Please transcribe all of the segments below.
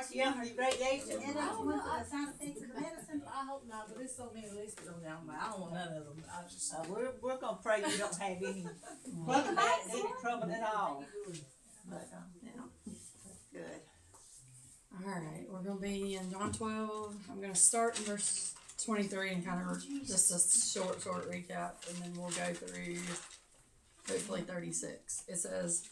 Marcy Young from Great Gates? And that's one of the side effects of the medicine. I hope not, but there's so many listed on down, but I don't want none of them. I just We're gonna pray you don't have any trouble at all. But, yeah, good. Alright, we're gonna be in John 12. I'm gonna start in verse 23 and kind of just a short recap, and then we'll go through hopefully 36. It says,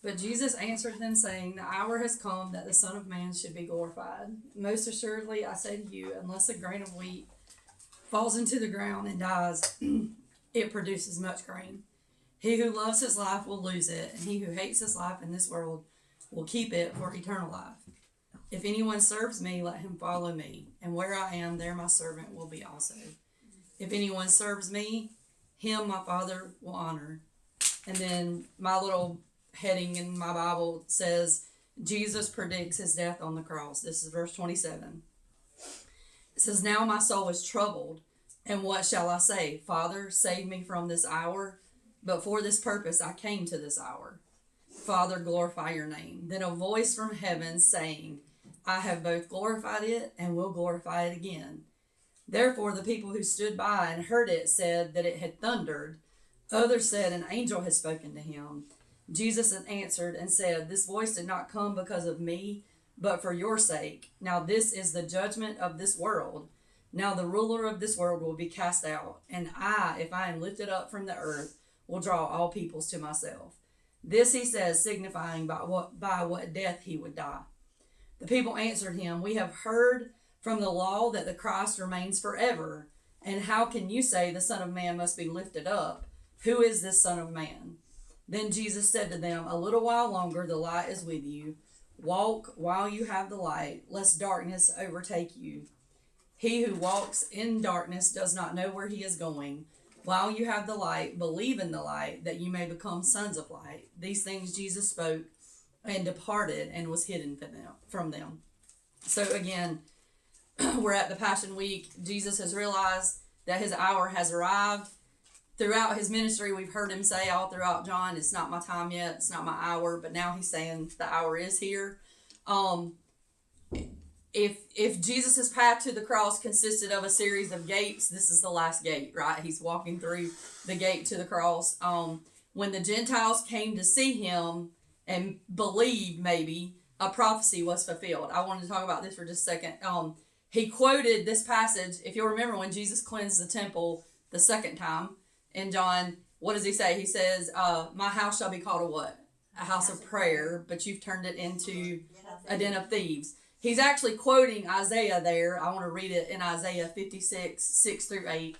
"But Jesus answered them, saying, The hour has come that the Son of Man should be glorified. Most assuredly, I say to you, unless a grain of wheat falls into the ground and dies, it produces much grain. He who loves his life will lose it, and he who hates his life in this world will keep it for eternal life. If anyone serves me, let him follow me, and where I am, there my servant will be also. If anyone serves me, him my Father will honor." And then my little heading in my Bible says, Jesus predicts his death on the cross. This is verse 27. It says, "Now my soul is troubled, and what shall I say? Father, save me from this hour. But for this purpose I came to this hour. Father, glorify your name." Then a voice from heaven saying, "I have both glorified it and will glorify it again." Therefore the people who stood by and heard it said that it had thundered. Others said, "An angel has spoken to him." Jesus answered and said, "This voice did not come because of me, but for your sake. Now this is the judgment of this world. Now the ruler of this world will be cast out, and I, if I am lifted up from the earth, will draw all peoples to myself." This he says, signifying by what death he would die. The people answered him, "We have heard from the law that the Christ remains forever. And how can you say the Son of Man must be lifted up? Who is this Son of Man?" Then Jesus said to them, "A little while longer the light is with you. Walk while you have the light, lest darkness overtake you. He who walks in darkness does not know where he is going. While you have the light, believe in the light, that you may become sons of light." These things Jesus spoke and departed and was hidden from them. So again, we're at the Passion Week. Jesus has realized that his hour has arrived. Throughout his ministry, we've heard him say all throughout John, "It's not my time yet, it's not my hour," but now he's saying the hour is here. If Jesus' path to the cross consisted of a series of gates, this is the last gate, right? He's walking through the gate to the cross. When the Gentiles came to see him and believed, maybe, a prophecy was fulfilled. I wanted to talk about this for just a second. He quoted this passage. If you'll remember, when Jesus cleansed the temple the second time in John, what does he say? He says, "My house shall be called a what? A house of prayer, but you've turned it into a den of thieves." He's actually quoting Isaiah there. I want to read it in Isaiah 56, 6 through 8.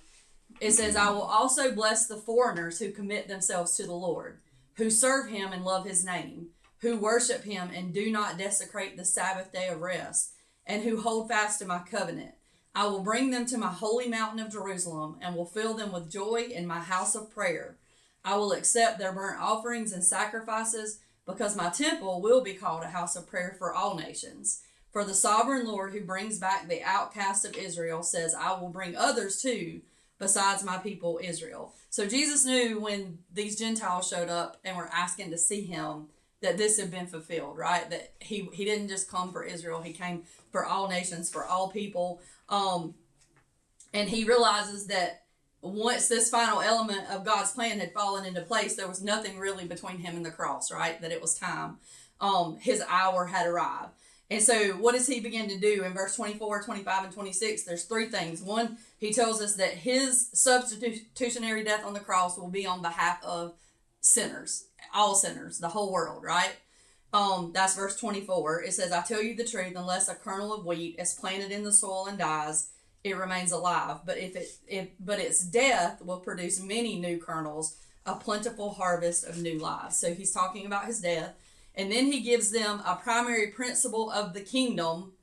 It says, "I will also bless the foreigners who commit themselves to the Lord, who serve him and love his name, who worship him and do not desecrate the Sabbath day of rest, and who hold fast to my covenant. I will bring them to my holy mountain of Jerusalem and will fill them with joy in my house of prayer. I will accept their burnt offerings and sacrifices, because my temple will be called a house of prayer for all nations. For the sovereign Lord who brings back the outcast of Israel says, I will bring others too, besides my people Israel." So Jesus knew when these Gentiles showed up and were asking to see him, that this had been fulfilled, right? That he didn't just come for Israel, he came for all nations, for all people. And he realizes that once this final element of God's plan had fallen into place, there was nothing really between him and the cross, right? That it was time. His hour had arrived. And so what does he begin to do? In verse 24, 25, and 26, there's three things. One, he tells us that his substitutionary death on the cross will be on behalf of sinners, all sinners, the whole world, right? That's verse 24. It says, "I tell you the truth, unless a kernel of wheat is planted in the soil and dies, it remains alive. But but its death will produce many new kernels, a plentiful harvest of new lives." So he's talking about his death. And then he gives them a primary principle of the kingdom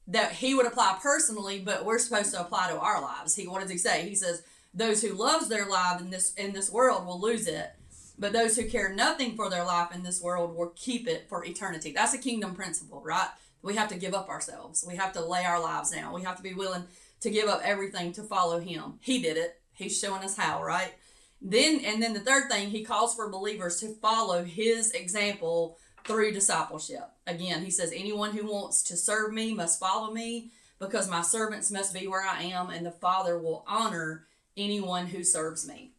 that he would apply personally, but we're supposed to apply to our lives. What does he say? He says, "Those who loves their life in this world will lose it, but those who care nothing for their life in this world will keep it for eternity." That's a kingdom principle, right? We have to give up ourselves. We have to lay our lives down. We have to be willing to give up everything to follow him. He did it. He's showing us how, right? Then the third thing, he calls for believers to follow his example through discipleship. Again, he says, anyone who wants to serve me must follow me, because my servants must be where I am, and the Father will honor anyone who serves me.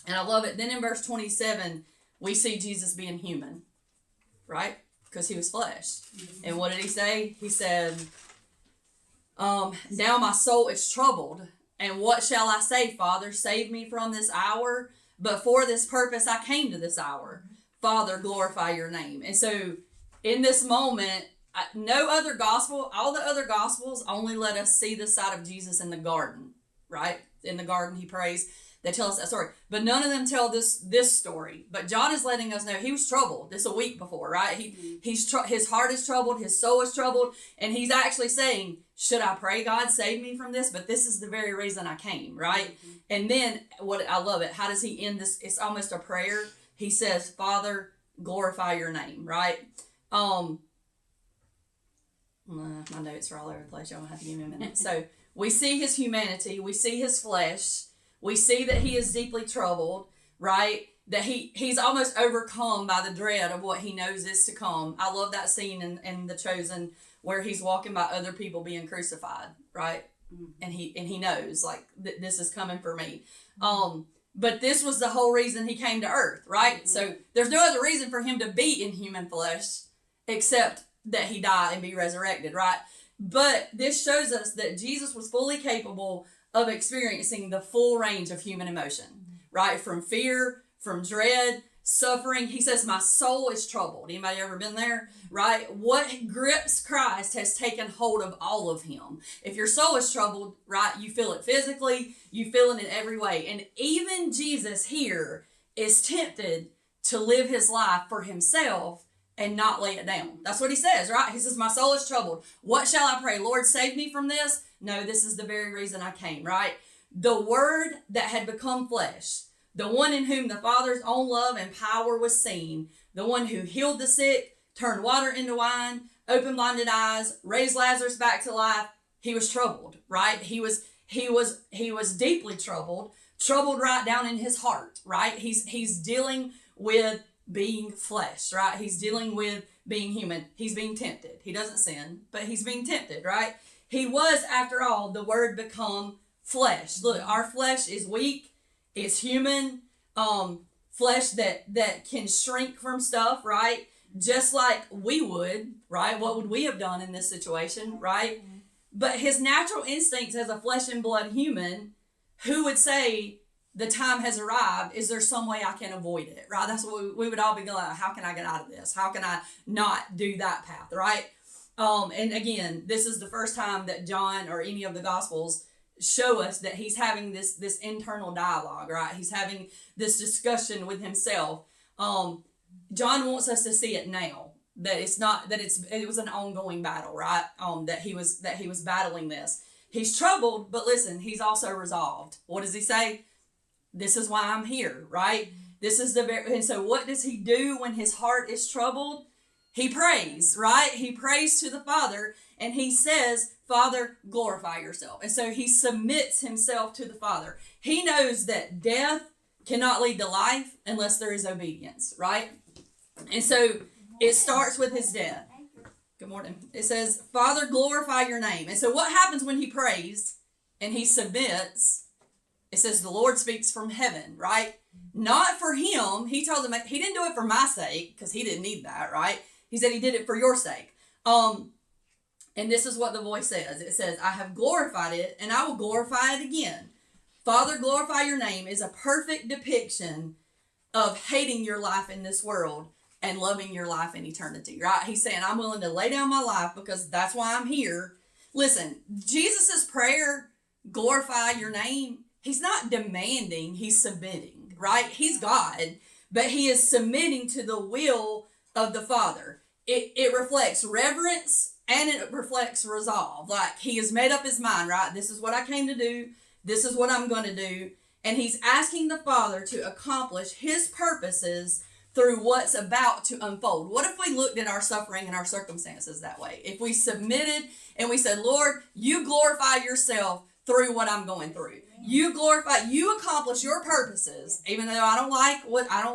And I love it. Then in verse 27, we see Jesus being human, right? Because he was flesh. Mm-hmm. And what did he say? He said, now my soul is troubled. And what shall I say, Father? Save me from this hour. But for this purpose I came to this hour. Father, glorify your name. And so in this moment, no other gospel, all the other gospels only let us see the side of Jesus in the garden, right? In the garden he prays. They tell us that story. But none of them tell this story. But John is letting us know he was troubled. This a week before, right? His heart is troubled. His soul is troubled. And he's actually saying, should I pray, God, save me from this? But this is the very reason I came, right? Mm-hmm. And then, what I love it. How does he end this? It's almost a prayer. He says, Father, glorify your name, right? My notes are all over the place. Y'all have to give me a minute. So we see his humanity. We see his flesh. We see that he is deeply troubled, right? That he's almost overcome by the dread of what he knows is to come. I love that scene in The Chosen where he's walking by other people being crucified, right? Mm-hmm. And he knows, like, this is coming for me. But this was the whole reason he came to earth, right? Mm-hmm. So there's no other reason for him to be in human flesh except that he die and be resurrected, right? But this shows us that Jesus was fully capable of experiencing the full range of human emotion, right? From fear, from dread, suffering. He says, my soul is troubled. Anybody ever been there? Right? What grips Christ has taken hold of all of him. If your soul is troubled, right, you feel it physically, you feel it in every way. And even Jesus here is tempted to live his life for himself and not lay it down. That's what he says, right? He says, my soul is troubled. What shall I pray? Lord, save me from this? No, this is the very reason I came, right? The Word that had become flesh, the one in whom the Father's own love and power was seen, the one who healed the sick, turned water into wine, opened blinded eyes, raised Lazarus back to life. He was troubled, right? He was deeply troubled right down in his heart, right? He's dealing with being flesh, right? He's dealing with being human. He's being tempted. He doesn't sin, but he's being tempted, right? He was, after all, the Word become flesh. Look, our flesh is weak. It's human. Flesh that can shrink from stuff, right? Just like we would, right? What would we have done in this situation, right? Mm-hmm. But his natural instincts as a flesh and blood human, who would say the time has arrived, is there some way I can avoid it, right? That's what we would all be going, how can I get out of this? How can I not do that path, right? And again, this is the first time that John or any of the Gospels show us that he's having this internal dialogue, right? He's having this discussion with himself. John wants us to see it now, that it was an ongoing battle, right? That he was battling this. He's troubled, but listen, he's also resolved. What does he say? This is why I'm here, right? And so what does he do when his heart is troubled? He prays, right? He prays to the Father, and he says, Father, glorify yourself. And so he submits himself to the Father. He knows that death cannot lead to life unless there is obedience, right? And so it starts with his death. Good morning. It says, Father, glorify your name. And so what happens when he prays and he submits? It says the Lord speaks from heaven, right? Not for him. He told them he didn't do it for my sake because he didn't need that, right? He said he did it for your sake. And this is what the voice says. It says, I have glorified it and I will glorify it again. Father, glorify your name is a perfect depiction of hating your life in this world and loving your life in eternity, right? He's saying, I'm willing to lay down my life because that's why I'm here. Listen, Jesus's prayer, glorify your name, he's not demanding, he's submitting, right? He's God, but he is submitting to the will of the Father. It reflects reverence and it reflects resolve. Like he has made up his mind, right? This is what I came to do. This is what I'm going to do. And he's asking the Father to accomplish his purposes through what's about to unfold. What if we looked at our suffering and our circumstances that way? If we submitted and we said, Lord, you glorify yourself through what I'm going through. You glorify, you accomplish your purposes, even though I don't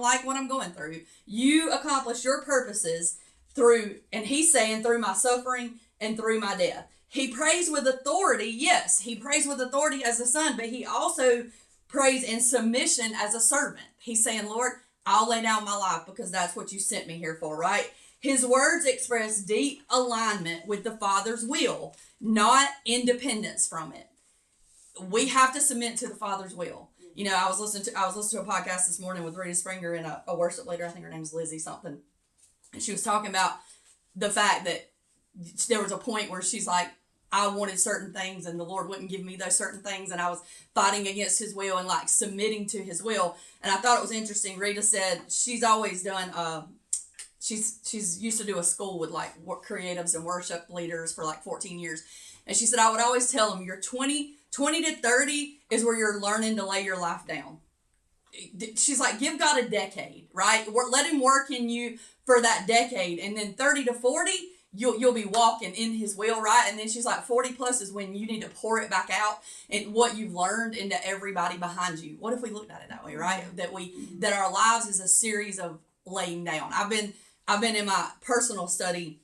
like what I'm going through. You accomplish your purposes through, and he's saying through my suffering and through my death. He prays with authority. Yes, he prays with authority as a son, but he also prays in submission as a servant. He's saying, Lord, I'll lay down my life because that's what you sent me here for, right? His words express deep alignment with the Father's will, not independence from it. We have to submit to the Father's will. You know, I was listening to a podcast this morning with Rita Springer and a worship leader. I think her name's Lizzie something. And she was talking about the fact that there was a point where she's like, I wanted certain things and the Lord wouldn't give me those certain things, and I was fighting against his will and like submitting to his will. And I thought it was interesting. Rita said she's always done, she's used to do a school with like creatives and worship leaders for like 14 years. And she said, I would always tell them, you're 20 to 30 is where you're learning to lay your life down. She's like, give God a decade, right? Let him work in you for that decade. And then 30 to 40, you'll be walking in his will, right? And then she's like, 40 plus is when you need to pour it back out and what you've learned into everybody behind you. What if we looked at it that way, right? That our lives is a series of laying down. I've been in my personal study.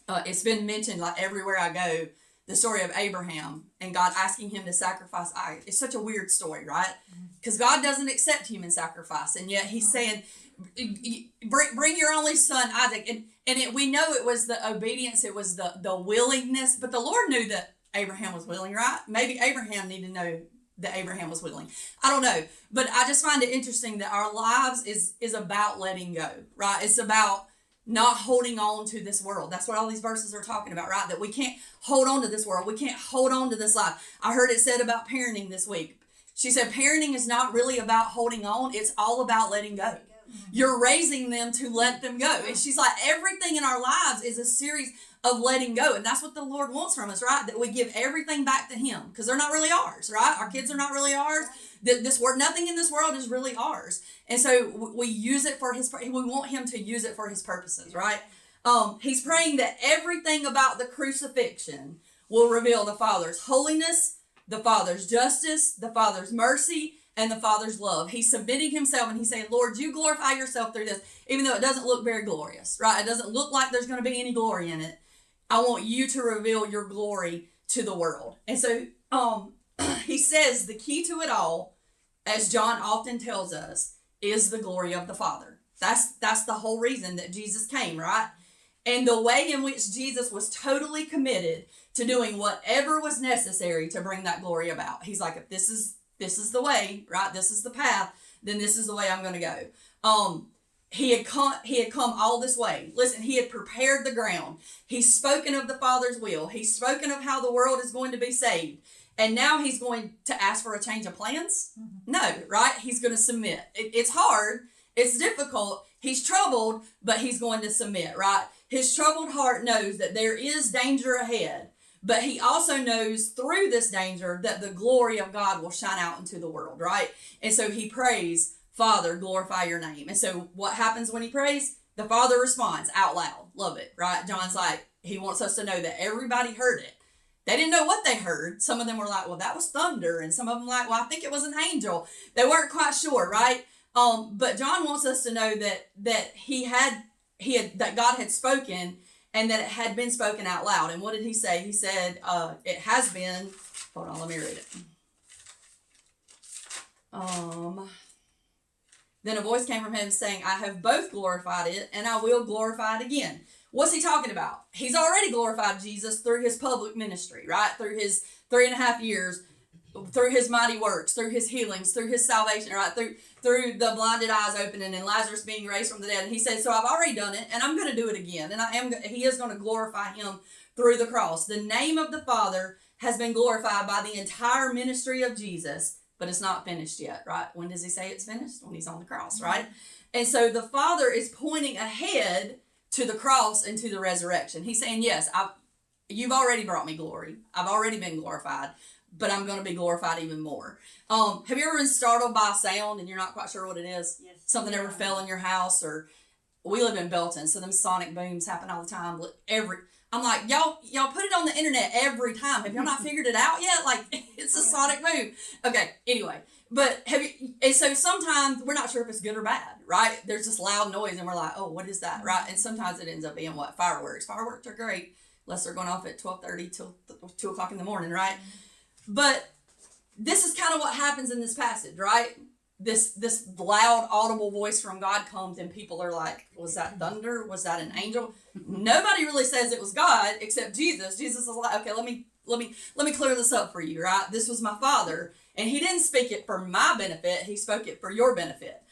It's been mentioned like everywhere I go, the story of Abraham and God asking him to sacrifice Isaac. It's such a weird story, right? Because God doesn't accept human sacrifice. And yet he's saying, bring your only son, Isaac. And we know it was the obedience, it was the willingness, but the Lord knew that Abraham was willing, right? Maybe Abraham needed to know that Abraham was willing. I don't know. But I just find it interesting that our lives is about letting go, right? It's about not holding on to this world. That's what all these verses are talking about, right? That we can't hold on to this world. We can't hold on to this life. I heard it said about parenting this week. She said parenting is not really about holding on. It's all about letting go. You're raising them to let them go. And she's like, everything in our lives is a series of letting go. And that's what the Lord wants from us, right? That we give everything back to him because they're not really ours, right? Our kids are not really ours. Nothing in this world is really ours. And so we use it for we want him to use it for his purposes, right? He's praying that everything about the crucifixion will reveal the Father's holiness, the Father's justice, the Father's mercy, and the Father's love. He's submitting himself and he's saying, Lord, you glorify yourself through this, even though it doesn't look very glorious, right? It doesn't look like there's going to be any glory in it. I want you to reveal your glory to the world. And so he says the key to it all, as John often tells us, is the glory of the Father. That's the whole reason that Jesus came, right? And the way in which Jesus was totally committed to doing whatever was necessary to bring that glory about. He's like, if this is the way, right? This is the path, then this is the way I'm going to go. He had come all this way. Listen, he had prepared the ground. He's spoken of the Father's will. He's spoken of how the world is going to be saved. And now he's going to ask for a change of plans? No, right? He's going to submit. It's hard. It's difficult. He's troubled, but he's going to submit, right? His troubled heart knows that there is danger ahead, but he also knows through this danger that the glory of God will shine out into the world, right? And so he prays, Father, glorify your name. And so what happens when he prays? The Father responds out loud. Love it, right? John's like, he wants us to know that everybody heard it. They didn't know what they heard. Some of them were like, well, that was thunder. And some of them like, well, I think it was an angel. They weren't quite sure, right? But John wants us to know that that God had spoken and that it had been spoken out loud. And what did he say? He said, it has been, hold on, let me read it. Then a voice came from heaven saying, I have both glorified it and I will glorify it again. What's he talking about? He's already glorified Jesus through his public ministry, right? Through his 3.5 years, through his mighty works, through his healings, through his salvation, right? Through the blinded eyes opening and Lazarus being raised from the dead. And he said, so I've already done it and I'm going to do it again. And he is going to glorify him through the cross. The name of the Father has been glorified by the entire ministry of Jesus, but it's not finished yet, right? When does he say it's finished? When he's on the cross, right? And so the Father is pointing ahead to the cross and to the resurrection. He's saying, yes, you've already brought me glory. I've already been glorified, but I'm going to be glorified even more. Have you ever been startled by a sound and you're not quite sure what it is? Yes. Something ever fell in your house? Or we live in Belton, so them sonic booms happen all the time. I'm like, y'all put it on the internet every time. Have y'all not figured it out yet? Like, it's a sonic boom. Okay, anyway. But and so sometimes we're not sure if it's good or bad, right? There's this loud noise and we're like, oh, what is that, right? And sometimes it ends up being what? Fireworks. Fireworks are great, unless they're going off at 12:30 till 2 o'clock in the morning, right? But this is kind of what happens in this passage, right? This loud audible voice from God comes and people are like, was that thunder? Was that an angel? Nobody really says it was God except Jesus. Jesus is like, okay, let me clear this up for you, right? This was my Father, and he didn't speak it for my benefit. He spoke it for your benefit.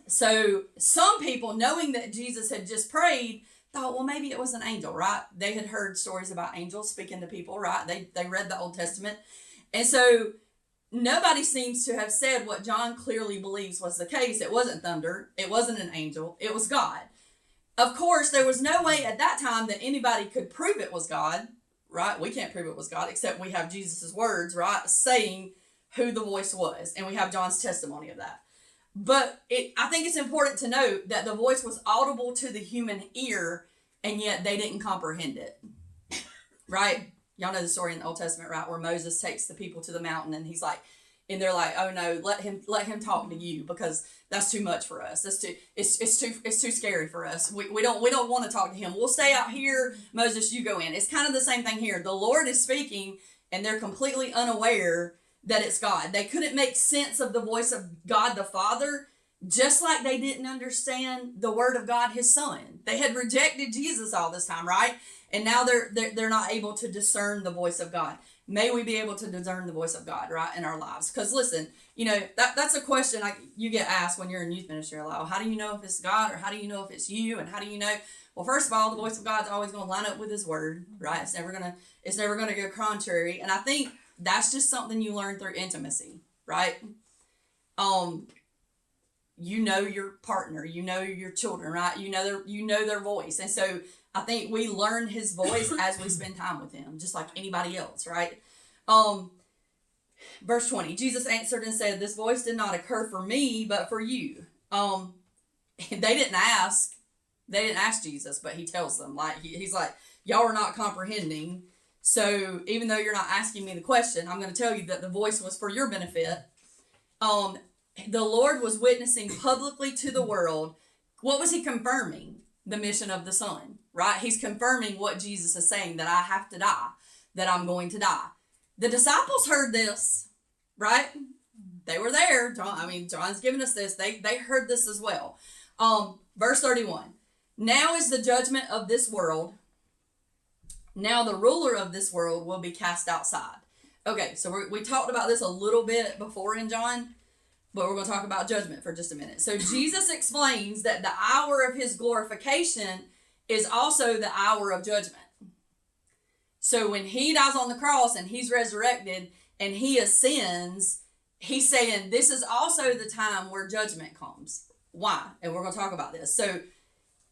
So some people, knowing that Jesus had just prayed, thought, well, maybe it was an angel, right? They had heard stories about angels speaking to people, right? They read the Old Testament. And so nobody seems to have said what John clearly believes was the case. It wasn't thunder. It wasn't an angel. It was God. Of course, there was no way at that time that anybody could prove it was God, right? We can't prove it was God, except we have Jesus' words, right, saying who the voice was. And we have John's testimony of that. But I think it's important to note that the voice was audible to the human ear, and yet they didn't comprehend it, right? Y'all know the story in the Old Testament, right, where Moses takes the people to the mountain, and he's like, and they're like, oh no, let him talk to you, because that's too much for us. It's too scary for us. We don't want to talk to him. We'll stay out here. Moses, you go in. It's kind of the same thing here. The Lord is speaking, and they're completely unaware that it's God. They couldn't make sense of the voice of God the Father, just like they didn't understand the word of God, his Son. They had rejected Jesus all this time, right? And now they're not able to discern the voice of God. May we be able to discern the voice of God, right, in our lives. Because listen, that's a question you get asked when you're in youth ministry a lot. How do you know if it's God, or how do you know if it's you, and how do you know? Well, first of all, the voice of God's always going to line up with his word, right? It's never gonna go contrary. And I think that's just something you learn through intimacy, right? You know your partner, you know your children, right? You know their voice. And so I think we learn his voice as we spend time with him, just like anybody else, right? Verse 20, Jesus answered and said, this voice did not occur for me, but for you. They didn't ask Jesus, but he tells them, like, he's like, y'all are not comprehending. So even though you're not asking me the question, I'm going to tell you that the voice was for your benefit. The Lord was witnessing publicly to the world. What was he confirming? The mission of the Son, right? He's confirming what Jesus is saying, that I have to die, that I'm going to die. The disciples heard this, right? They were there. John's giving us this. They heard this as well. Verse 31. Now is the judgment of this world. Now the ruler of this world will be cast outside. Okay, so we talked about this a little bit before in John, but we're going to talk about judgment for just a minute. So Jesus explains that the hour of his glorification is also the hour of judgment. So when he dies on the cross and he's resurrected and he ascends, he's saying this is also the time where judgment comes. Why? And we're going to talk about this. So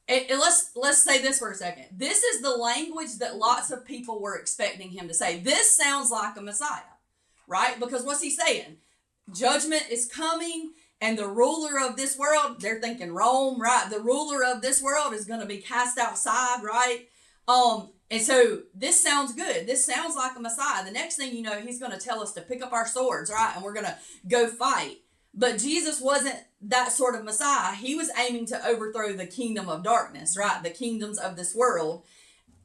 and let's say this for a second. This is the language that lots of people were expecting him to say. This sounds like a Messiah, right? Because what's he saying? Judgment is coming, and the ruler of this world, they're thinking Rome, right? The ruler of this world is going to be cast outside, right? And so this sounds good. This sounds like a Messiah. The next thing you know, he's going to tell us to pick up our swords, right? And we're going to go fight. But Jesus wasn't that sort of Messiah. He was aiming to overthrow the kingdom of darkness, right? The kingdoms of this world,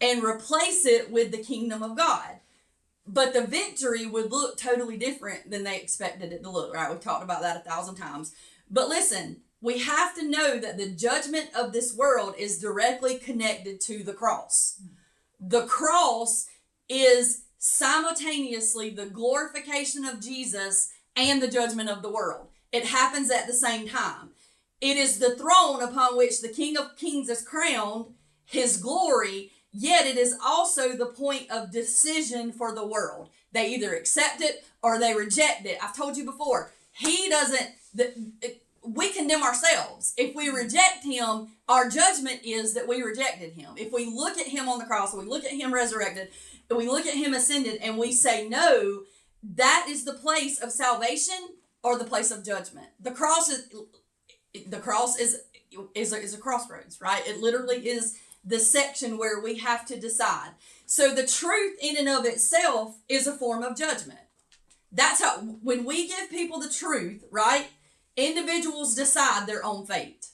and replace it with the kingdom of God. But the victory would look totally different than they expected it to look, right? We've talked about that 1,000 times. But listen, we have to know that the judgment of this world is directly connected to the cross. The cross is simultaneously the glorification of Jesus and the judgment of the world. It happens at the same time. It is the throne upon which the King of Kings is crowned, his glory, yet it is also the point of decision for the world. They either accept it or they reject it. I've told you before, we condemn ourselves. If we reject him, our judgment is that we rejected him. If we look at him on the cross, we look at him resurrected, and we look at him ascended, and we say no, that is the place of salvation or the place of judgment. The cross is a crossroads, right? It literally is the section where we have to decide. So the truth in and of itself is a form of judgment. That's how, when we give people the truth, right? Individuals decide their own fate.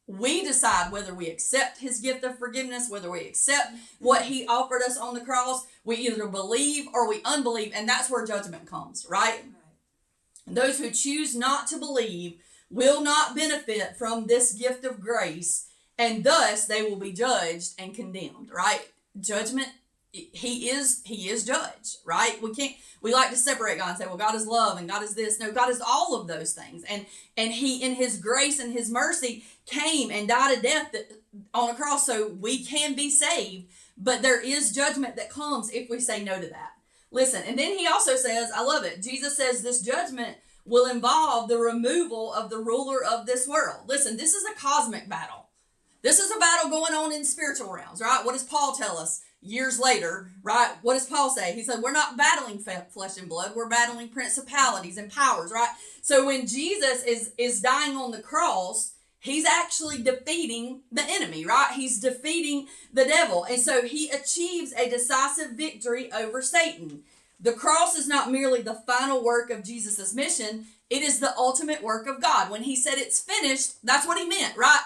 We decide whether we accept his gift of forgiveness, whether we accept what he offered us on the cross. We either believe or we unbelieve, and that's where judgment comes, right? And those who choose not to believe will not benefit from this gift of grace, and thus they will be judged and condemned, right? Judgment, he is judge, right? We like to separate God and say, well, God is love and God is this. No, God is all of those things. And he, in his grace and his mercy, came and died a death on a cross so we can be saved. But there is judgment that comes if we say no to that. Listen, and then he also says, I love it. Jesus says this judgment will involve the removal of the ruler of this world. Listen, this is a cosmic battle. This is a battle going on in spiritual realms, right? What does Paul tell us years later, right? What does Paul say? He said, we're not battling flesh and blood. We're battling principalities and powers, right? So when Jesus is dying on the cross, he's actually defeating the enemy, right? He's defeating the devil. And so he achieves a decisive victory over Satan. The cross is not merely the final work of Jesus' mission. It is the ultimate work of God. When he said it's finished, that's what he meant, right?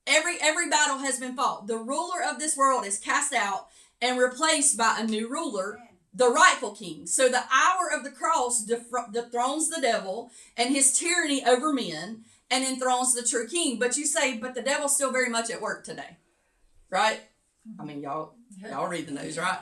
Every battle has been fought. The ruler of this world is cast out and replaced by a new ruler, the rightful king. So the hour of the cross dethrones the devil and his tyranny over men and enthrones the true king. But you say, but the devil's still very much at work today, right? I mean, y'all read the news, right?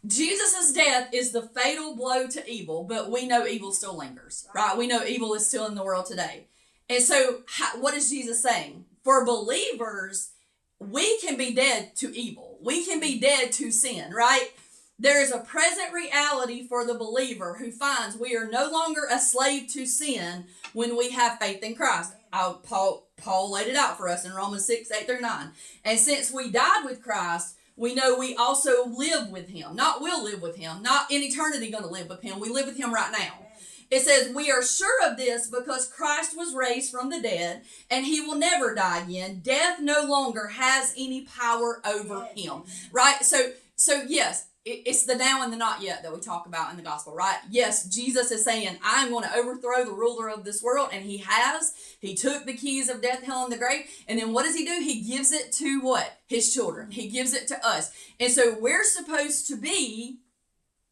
Jesus' death is the fatal blow to evil, but we know evil still lingers, right? We know evil is still in the world today. And so what is Jesus saying? For believers, we can be dead to evil. We can be dead to sin, right? There is a present reality for the believer who finds we are no longer a slave to sin when we have faith in Christ. Paul laid it out for us in Romans 6:8-9. And since we died with Christ, we know we also live with him. Not will live with him, not in eternity going to live with him. We live with him right now. It says, we are sure of this because Christ was raised from the dead and he will never die again. Death no longer has any power over him, right? So yes, it's the now and the not yet that we talk about in the gospel, right? Yes, Jesus is saying, I'm going to overthrow the ruler of this world, and he has. He took the keys of death, hell, and the grave, and then what does he do? He gives it to what? His children. He gives it to us. And so we're supposed to be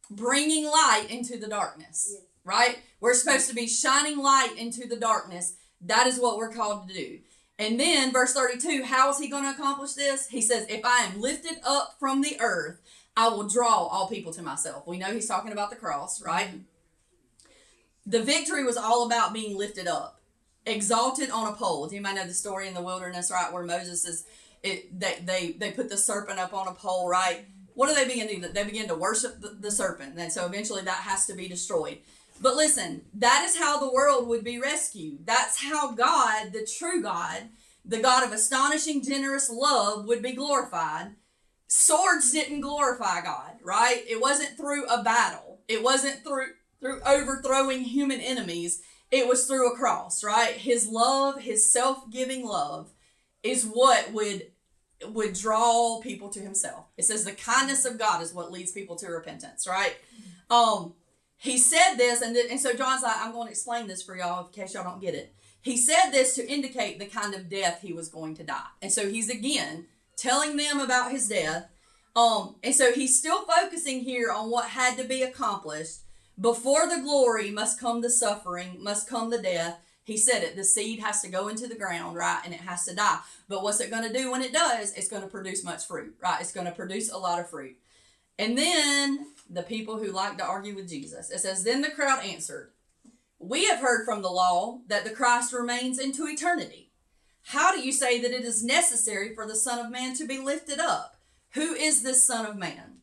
bringing light into the darkness. Yes. Right? We're supposed to be shining light into the darkness. That is what we're called to do. And then verse 32, how is he going to accomplish this? He says, if I am lifted up from the earth, I will draw all people to myself. We know he's talking about the cross, right? The victory was all about being lifted up, exalted on a pole. Do you might know the story in the wilderness, right? Where Moses they put the serpent up on a pole, right? What do they begin to do? They begin to worship the serpent. And so eventually that has to be destroyed. But listen, that is how the world would be rescued. That's how God, the true God, the God of astonishing, generous love, would be glorified. Swords didn't glorify God, right? It wasn't through a battle. It wasn't through overthrowing human enemies. It was through a cross, right? His love, his self-giving love, is what would draw people to himself. It says the kindness of God is what leads people to repentance, right? He said this, and so John's like, I'm going to explain this for y'all in case y'all don't get it. He said this to indicate the kind of death he was going to die. And so he's again telling them about his death. And so he's still focusing here on what had to be accomplished. Before the glory must come the suffering, must come the death. He said it, the seed has to go into the ground, right? And it has to die. But what's it going to do when it does? It's going to produce much fruit, right? It's going to produce a lot of fruit. And then the people who like to argue with Jesus. It says, then the crowd answered, we have heard from the law that the Christ remains into eternity. How do you say that it is necessary for the Son of Man to be lifted up? Who is this Son of Man?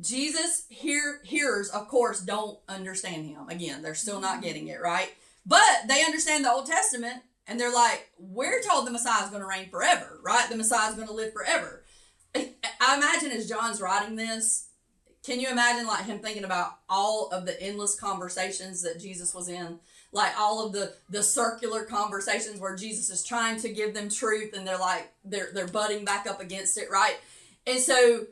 Jesus' hearers, of course, don't understand him. Again, they're still not getting it, right? But they understand the Old Testament, and they're like, we're told the Messiah is going to reign forever, right? The Messiah is going to live forever. I imagine as John's writing this, can you imagine like him thinking about all of the endless conversations that Jesus was in? Like all of the circular conversations where Jesus is trying to give them truth and they're butting back up against it, right? And so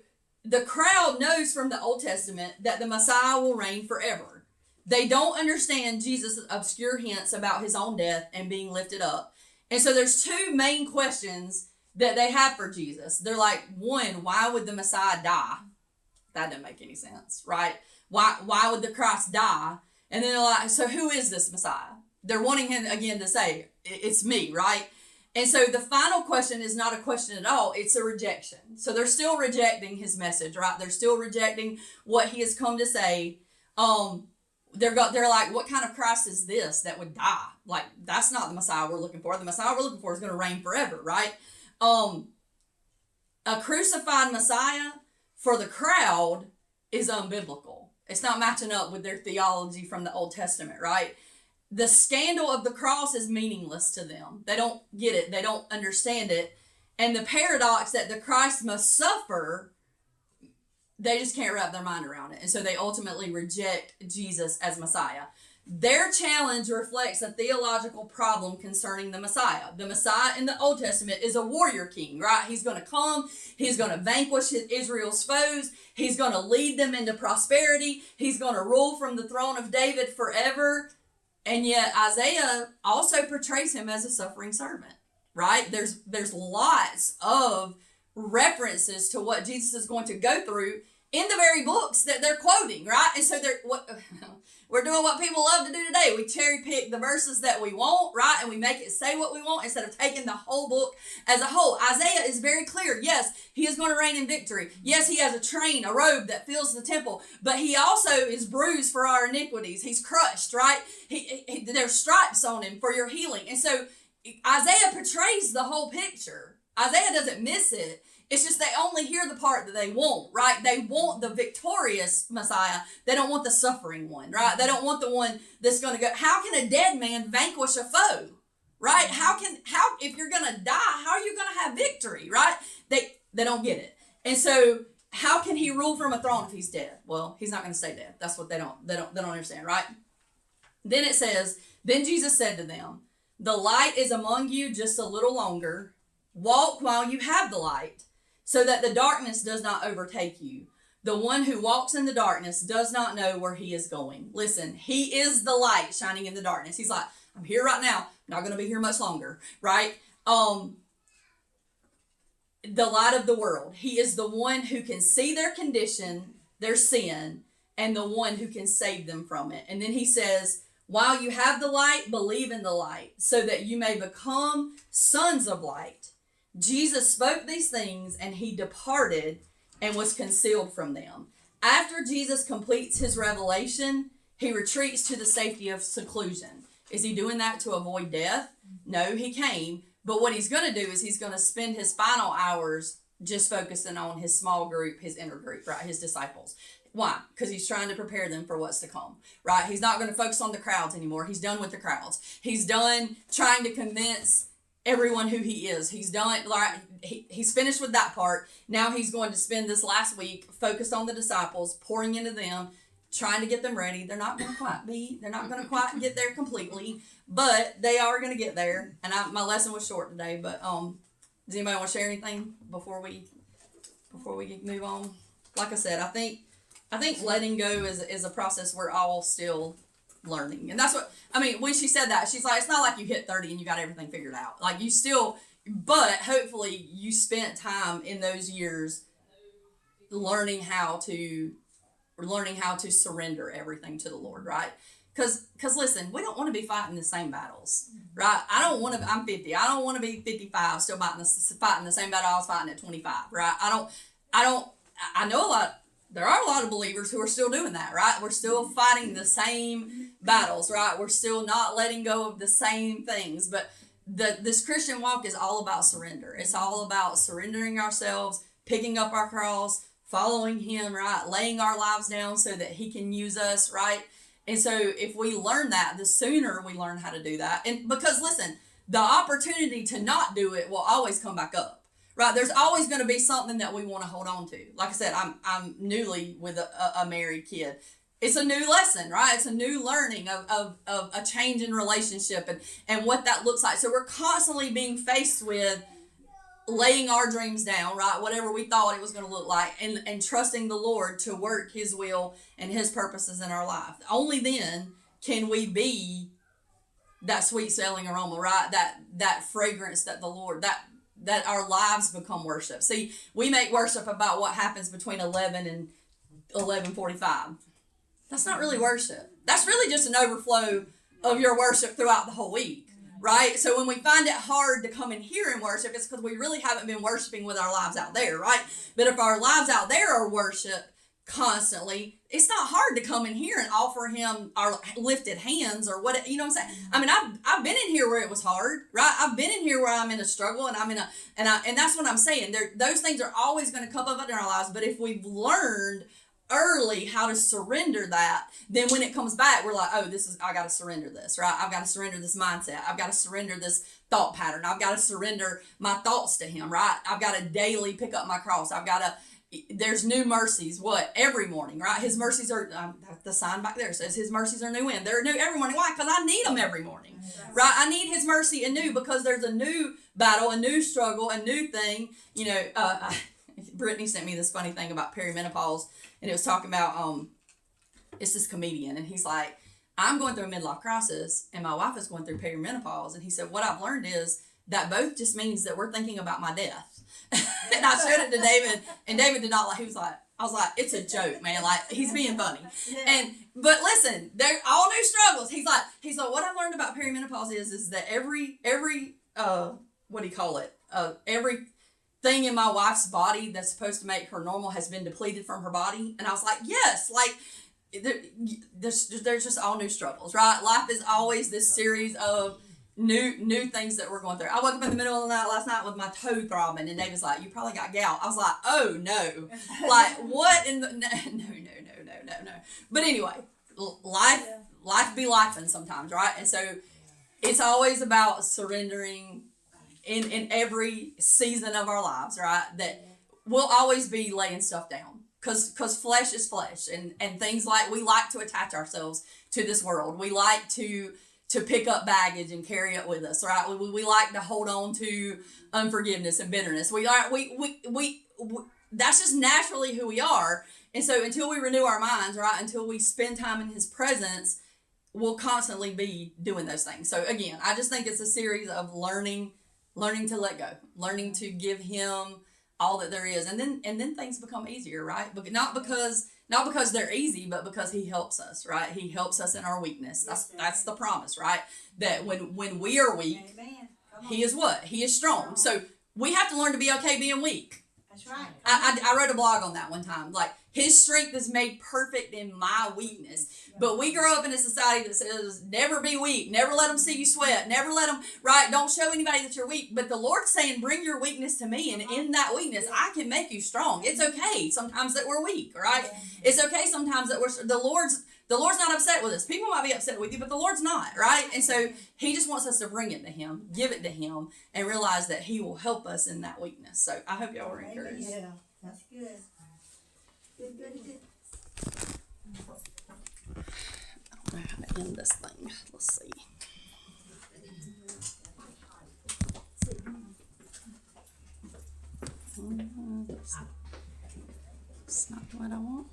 the crowd knows from the Old Testament that the Messiah will reign forever. They don't understand Jesus' obscure hints about his own death and being lifted up. And so there's two main questions that they have for Jesus. They're like, one, why would the Messiah die? That doesn't make any sense, right? Why would the Christ die? And then they're like, so who is this Messiah? They're wanting him again to say, it's me, right? And so the final question is not a question at all. It's a rejection. So they're still rejecting his message, right? They're still rejecting what he has come to say. They're like, what kind of Christ is this that would die? Like, that's not the Messiah we're looking for. The Messiah we're looking for is going to reign forever, right? A crucified Messiah for the crowd is unbiblical. It's not matching up with their theology from the Old Testament, right? The scandal of the cross is meaningless to them. They don't get it. They don't understand it. And the paradox that the Christ must suffer, they just can't wrap their mind around it. And so they ultimately reject Jesus as Messiah. Their challenge reflects a theological problem concerning the Messiah. The Messiah in the Old Testament is a warrior king, right? He's going to come. He's going to vanquish Israel's foes. He's going to lead them into prosperity. He's going to rule from the throne of David forever. And yet Isaiah also portrays him as a suffering servant, right? There's lots of references to what Jesus is going to go through in the very books that they're quoting, right? And so we're doing what people love to do today. We cherry pick the verses that we want, right? And we make it say what we want instead of taking the whole book as a whole. Isaiah is very clear. Yes, he is going to reign in victory. Yes, he has a robe that fills the temple, but he also is bruised for our iniquities. He's crushed, right? There's stripes on him for your healing. And so Isaiah portrays the whole picture. Isaiah doesn't miss it. It's just they only hear the part that they want, right? They want the victorious Messiah. They don't want the suffering one, right? They don't want the one that's going to go. How can a dead man vanquish a foe, right? How if you're going to die, how are you going to have victory, right? They don't get it. And so how can he rule from a throne if he's dead? Well, he's not going to stay dead. That's what they don't understand, right? Then it says, then Jesus said to them, the light is among you just a little longer. Walk while you have the light, so that the darkness does not overtake you. The one who walks in the darkness does not know where he is going. Listen, he is the light shining in the darkness. He's like, I'm here right now. I'm not going to be here much longer, right? The light of the world. He is the one who can see their condition, their sin, and the one who can save them from it. And then he says, while you have the light, believe in the light, so that you may become sons of light. Jesus spoke these things and he departed and was concealed from them. After Jesus completes his revelation, he retreats to the safety of seclusion. Is he doing that to avoid death? No, he came. But what he's going to do is he's going to spend his final hours just focusing on his small group, his inner group, right? His disciples. Why? Because he's trying to prepare them for what's to come, right? He's not going to focus on the crowds anymore. He's done with the crowds. He's done trying to convince everyone who he is. He's done, like, he's finished with that part. Now he's going to spend this last week focused on the disciples, pouring into them, trying to get them ready. They're not going to quite get there completely, but they are going to get there. And my lesson was short today, but does anybody want to share anything before we move on? Like I said, I think letting go is a process we're all still learning. And that's what, I mean, when she said that, she's like, it's not like you hit 30 and you got everything figured out. Like you still, but hopefully you spent time in those years learning how to surrender everything to the Lord, right? Because listen, we don't want to be fighting the same battles, right? I'm 50. I don't want to be 55 still fighting the same battle I was fighting at 25, right? I know there are a lot of believers who are still doing that, right? We're still fighting the same battles, right? We're still not letting go of the same things. But this Christian walk is all about surrender. It's all about surrendering ourselves, picking up our cross, following him, right? Laying our lives down so that he can use us, right? And so if we learn that, the sooner we learn how to do that. And because listen, the opportunity to not do it will always come back up. right? There's always going to be something that we want to hold on to. Like I said, I'm newly with a married kid. It's a new lesson, right? It's a new learning of a change in relationship and what that looks like. So we're constantly being faced with laying our dreams down, right? Whatever we thought it was going to look like, and trusting the Lord to work His will and His purposes in our life. Only then can we be that sweet smelling aroma, right? That fragrance that the Lord, that our lives become worship. See, we make worship about what happens between 11 and 11:45. That's not really worship. That's really just an overflow of your worship throughout the whole week, right? So when we find it hard to come in here and worship, it's because we really haven't been worshiping with our lives out there, right? But if our lives out there are worship constantly, it's not hard to come in here and offer Him our lifted hands or what, you know what I'm saying? I mean, I've been in here where it was hard, right? I've been in here where I'm in a struggle and and that's what I'm saying. Those things are always going to come up in our lives, but if we've learned early how to surrender that, then when it comes back, we're like, oh, I got to surrender this, right? I've got to surrender this mindset. I've got to surrender this thought pattern. I've got to surrender my thoughts to Him, right? I've got to daily pick up my cross. There's new mercies, every morning, right? His mercies are, the sign back there says His mercies are new, and they're new every morning. Why? Because I need them every morning, right? I need His mercy anew because there's a new battle, a new struggle, a new thing. You know, Brittany sent me this funny thing about perimenopause, and it was talking about, it's this comedian, and he's like, I'm going through a midlife crisis, and my wife is going through perimenopause, and he said, what I've learned is that both just means that we're thinking about my death. And I showed it to David, and David did not like, I was like, it's a joke, man, like, he's being funny. But listen, they're all new struggles. He's like, what I've learned about perimenopause is that every what do you call it? Every thing in my wife's body that's supposed to make her normal has been depleted from her body. And I was like, yes, like there's just all new struggles, right? Life is always this series of new things that we're going through. I woke up in the middle of the night last night with my toe throbbing, and David's like, you probably got gout. I was like, oh no, like what in the, no. But anyway, life be lifing sometimes, right? And so it's always about surrendering in every season of our lives, right? That we'll always be laying stuff down because flesh is flesh, and things like, we like to attach ourselves to this world. We like to pick up baggage and carry it with us, right? We like to hold on to unforgiveness and bitterness. We that's just naturally who we are. And so until we renew our minds, right, until we spend time in His presence, we'll constantly be doing those things. So again, I just think it's a series of learning to let go, learning to give Him all that there is, and then things become easier, right? But not because they're easy, but because He helps us, right? He helps us in our weakness. That's the promise, right? That when we are weak, He is what? He is strong. So we have to learn to be okay being weak. That's right. I wrote a blog on that one time. Like, His strength is made perfect in my weakness. But we grow up in a society that says, never be weak. Never let them see you sweat. Never let them, right? Don't show anybody that you're weak. But the Lord's saying, bring your weakness to me. And in that weakness, I can make you strong. It's okay sometimes that we're weak, right? It's okay sometimes that the Lord's not upset with us. People might be upset with you, but the Lord's not, right? And so He just wants us to bring it to Him, give it to Him, and realize that He will help us in that weakness. So I hope y'all were encouraged. Yeah, that's good. Good. I don't know how to end this thing. Let's see. It's not what I want.